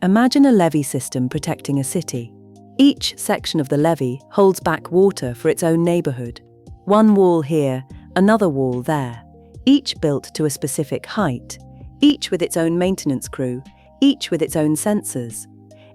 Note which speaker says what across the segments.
Speaker 1: Imagine a levee system protecting a city. Each section of the levee holds back water for its own neighborhood. One wall here, another wall there, each built to a specific height, each with its own maintenance crew, each with its own sensors.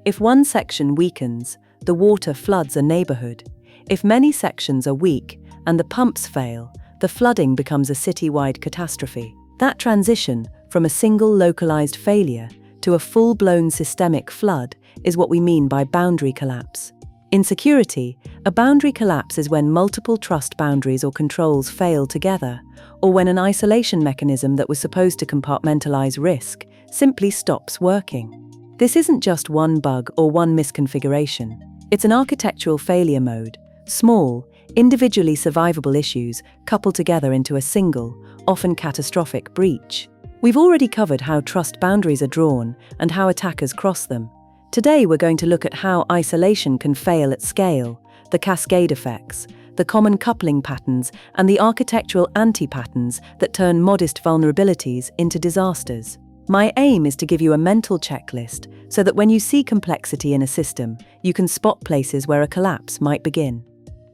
Speaker 1: If one section weakens, the water floods a neighborhood. If many sections are weak and the pumps fail, the flooding becomes a city-wide catastrophe. That transition from a single localized failure to a full-blown systemic flood is what we mean by boundary collapse. In security, a boundary collapse is when multiple trust boundaries or controls fail together, or when an isolation mechanism that was supposed to compartmentalize risk simply stops working. This isn't just one bug or one misconfiguration. It's an architectural failure mode, small, individually survivable issues coupled together into a single, often catastrophic breach. We've already covered how trust boundaries are drawn and how attackers cross them. Today we're going to look at how isolation can fail at scale, the cascade effects, the common coupling patterns, and the architectural anti-patterns that turn modest vulnerabilities into disasters. My aim is to give you a mental checklist so that when you see complexity in a system, you can spot places where a collapse might begin.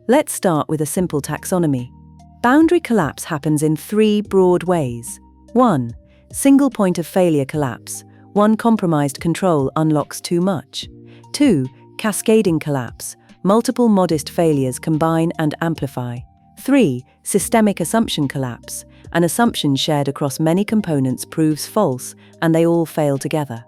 Speaker 1: Let's start with a simple taxonomy. Boundary collapse happens in three broad ways. 1. Single point of failure collapse. One compromised control unlocks too much. 2. Cascading collapse. Multiple modest failures combine and amplify. 3. Systemic assumption collapse. An assumption shared across many components proves false, and they all fail together.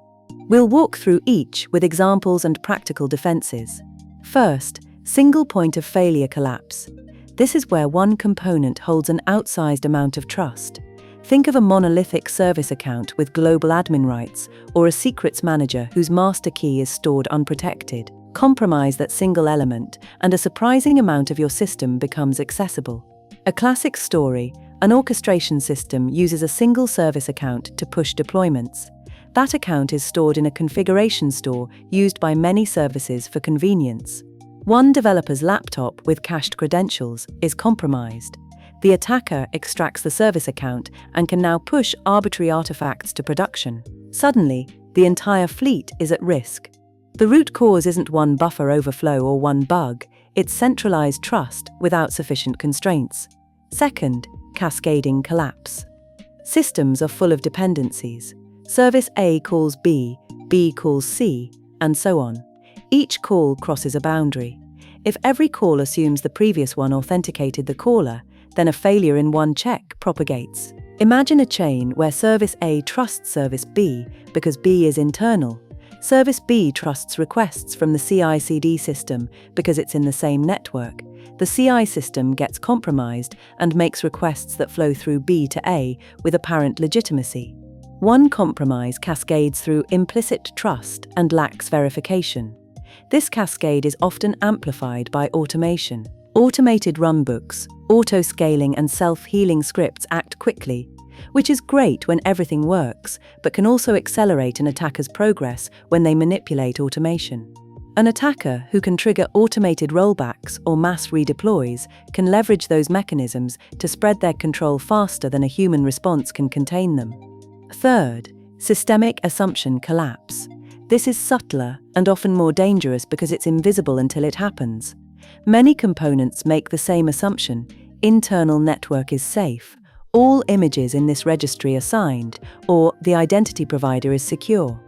Speaker 1: We'll walk through each with examples and practical defenses. First, single point of failure collapse. This is where one component holds an outsized amount of trust. Think of a monolithic service account with global admin rights, or a secrets manager whose master key is stored unprotected. Compromise that single element, and a surprising amount of your system becomes accessible. A classic story: an orchestration system uses a single service account to push deployments. That account is stored in a configuration store used by many services for convenience. One developer's laptop with cached credentials is compromised. The attacker extracts the service account and can now push arbitrary artifacts to production. Suddenly, the entire fleet is at risk. The root cause isn't one buffer overflow or one bug, it's centralized trust without sufficient constraints. Second, cascading collapse. Systems are full of dependencies. Service A calls B, B calls C, and so on. Each call crosses a boundary. If every call assumes the previous one authenticated the caller, then a failure in one check propagates. Imagine a chain where Service A trusts Service B because B is internal. Service B trusts requests from the CI/CD system because it's in the same network. The CI system gets compromised and makes requests that flow through B to A with apparent legitimacy. One compromise cascades through implicit trust and lacks verification. This cascade is often amplified by automation. Automated runbooks, auto-scaling and self-healing scripts act quickly, which is great when everything works, but can also accelerate an attacker's progress when they manipulate automation. An attacker who can trigger automated rollbacks or mass redeploys can leverage those mechanisms to spread their control faster than a human response can contain them. Third, systemic assumption collapse. This is subtler and often more dangerous because it's invisible until it happens. Many components make the same assumption: internal network is safe, all images in this registry are signed, or the identity provider is secure.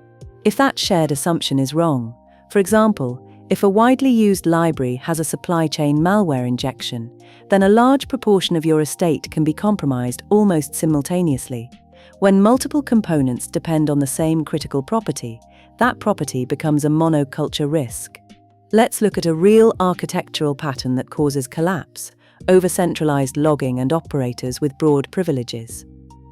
Speaker 1: If that shared assumption is wrong, for example, if a widely used library has a supply chain malware injection, then a large proportion of your estate can be compromised almost simultaneously. When multiple components depend on the same critical property, that property becomes a monoculture risk. Let's look at a real architectural pattern that causes collapse: over-centralized logging and operators with broad privileges.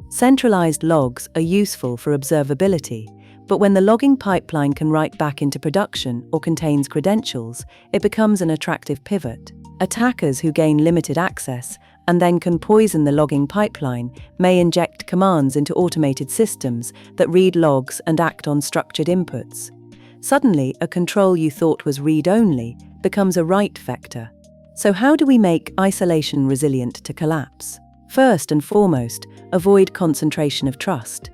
Speaker 1: Centralized logs are useful for observability, but when the logging pipeline can write back into production or contains credentials, it becomes an attractive pivot. Attackers who gain limited access and then can poison the logging pipeline may inject commands into automated systems that read logs and act on structured inputs. Suddenly, a control you thought was read-only becomes a write vector. So how do we make isolation resilient to collapse? First and foremost, avoid concentration of trust.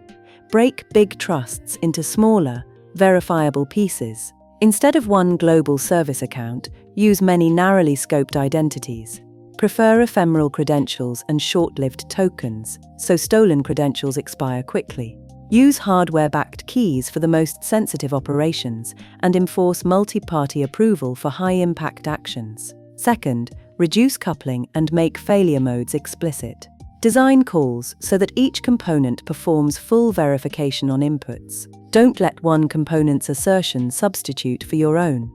Speaker 1: Break big trusts into smaller, verifiable pieces. Instead of one global service account, use many narrowly scoped identities. Prefer ephemeral credentials and short-lived tokens, so stolen credentials expire quickly. Use hardware-backed keys for the most sensitive operations and enforce multi-party approval for high-impact actions. Second, reduce coupling and make failure modes explicit. Design calls so that each component performs full verification on inputs. Don't let one component's assertion substitute for your own.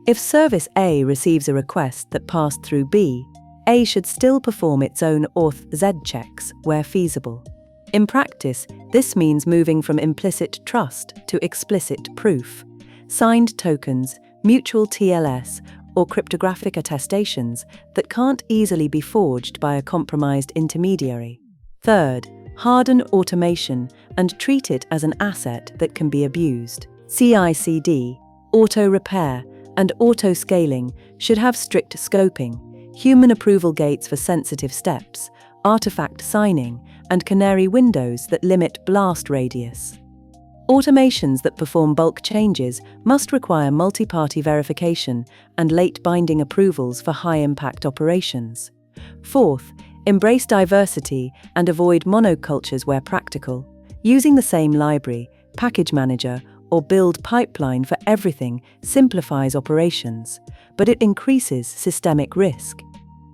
Speaker 1: If service A receives a request that passed through B, A should still perform its own auth Z checks where feasible. In practice, this means moving from implicit trust to explicit proof. Signed tokens, mutual TLS, or cryptographic attestations that can't easily be forged by a compromised intermediary. Third, harden automation and treat it as an asset that can be abused. CI/CD, auto-repair, and auto-scaling should have strict scoping, human approval gates for sensitive steps, artifact signing, and canary windows that limit blast radius. Automations that perform bulk changes must require multi-party verification and late binding approvals for high-impact operations. Fourth, embrace diversity and avoid monocultures where practical. Using the same library, package manager, or build pipeline for everything simplifies operations, but it increases systemic risk.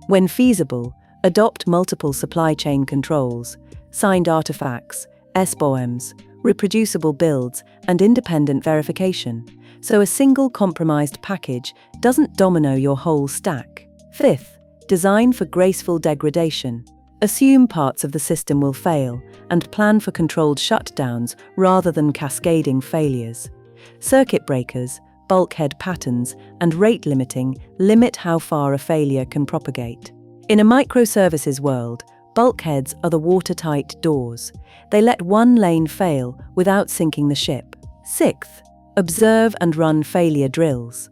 Speaker 1: When feasible, adopt multiple supply chain controls, signed artifacts, SBOMs, reproducible builds, and independent verification, so a single compromised package doesn't domino your whole stack. Fifth, design for graceful degradation. Assume parts of the system will fail and plan for controlled shutdowns rather than cascading failures. Circuit breakers, bulkhead patterns, and rate limiting limit how far a failure can propagate. In a microservices world, bulkheads are the watertight doors. They let one lane fail without sinking the ship. Sixth, observe and run failure drills.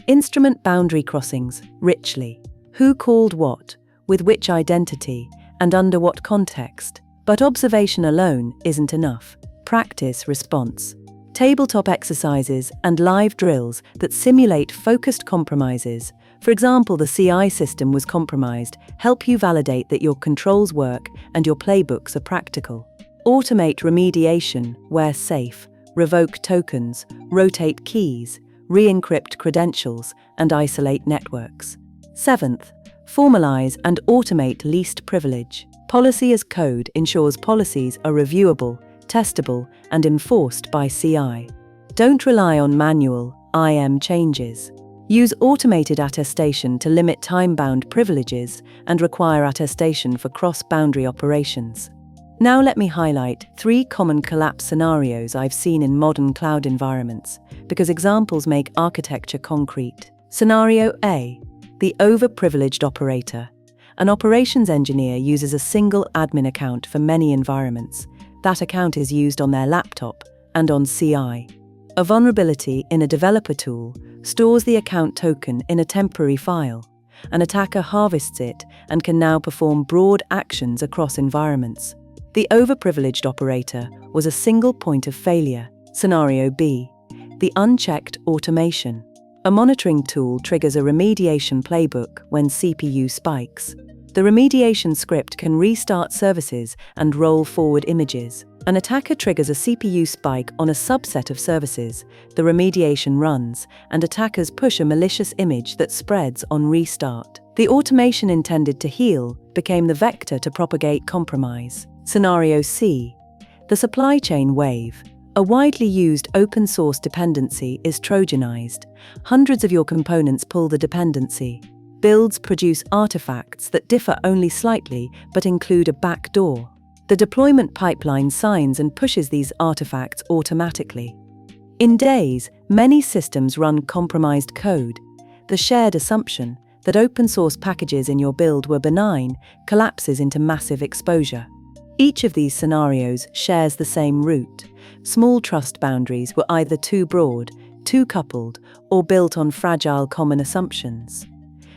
Speaker 1: Instrument boundary crossings richly. Who called what, with which identity, and under what context. But observation alone isn't enough. Practice response. Tabletop exercises and live drills that simulate focused compromises. For example, the CI system was compromised, help you validate that your controls work and your playbooks are practical. Automate remediation where safe, revoke tokens, rotate keys, re-encrypt credentials, and isolate networks. Seventh, formalize and automate least privilege. Policy as code ensures policies are reviewable, testable, and enforced by CI. Don't rely on manual IM changes. Use automated attestation to limit time-bound privileges and require attestation for cross-boundary operations. Now let me highlight 3 common collapse scenarios I've seen in modern cloud environments, because examples make architecture concrete. Scenario A, the overprivileged operator. An operations engineer uses a single admin account for many environments. That account is used on their laptop and on CI. A vulnerability in a developer tool stores the account token in a temporary file. An attacker harvests it and can now perform broad actions across environments. The overprivileged operator was a single point of failure. Scenario B, the unchecked automation. A monitoring tool triggers a remediation playbook when CPU spikes. The remediation script can restart services and roll forward images. An attacker triggers a CPU spike on a subset of services, the remediation runs, and attackers push a malicious image that spreads on restart. The automation intended to heal became the vector to propagate compromise. Scenario C, the supply chain wave. A widely used open-source dependency is Trojanized. Hundreds of your components pull the dependency. Builds produce artifacts that differ only slightly but include a backdoor. The deployment pipeline signs and pushes these artifacts automatically. In days, many systems run compromised code. The shared assumption that open-source packages in your build were benign collapses into massive exposure. Each of these scenarios shares the same root. Small trust boundaries were either too broad, too coupled, or built on fragile common assumptions.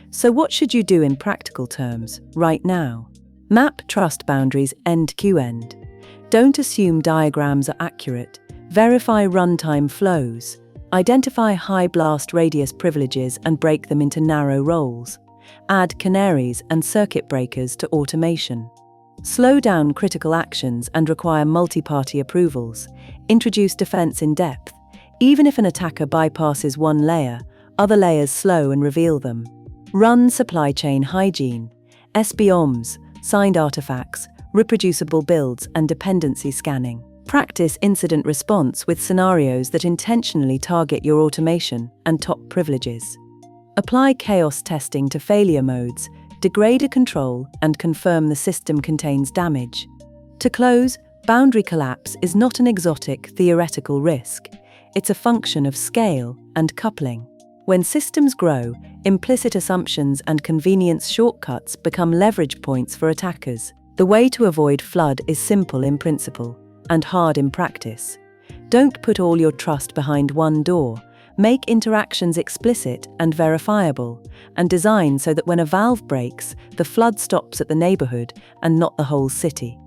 Speaker 1: So what should you do in practical terms, right now? Map trust boundaries end-to-end. Don't assume diagrams are accurate. Verify runtime flows. Identify high blast radius privileges and break them into narrow roles. Add canaries and circuit breakers to automation. Slow down critical actions and require multi-party approvals. Introduce defense in depth. Even if an attacker bypasses one layer, other layers slow and reveal them. Run supply chain hygiene. SBOMs, signed artifacts, reproducible builds, and dependency scanning. Practice incident response with scenarios that intentionally target your automation and top privileges. Apply chaos testing to failure modes, degrade a control, and confirm the system contains damage. To close, boundary collapse is not an exotic, theoretical risk. It's a function of scale and coupling. When systems grow, implicit assumptions and convenience shortcuts become leverage points for attackers. The way to avoid flood is simple in principle and hard in practice. Don't put all your trust behind one door. Make interactions explicit and verifiable, and design so that when a valve breaks, the flood stops at the neighborhood and not the whole city.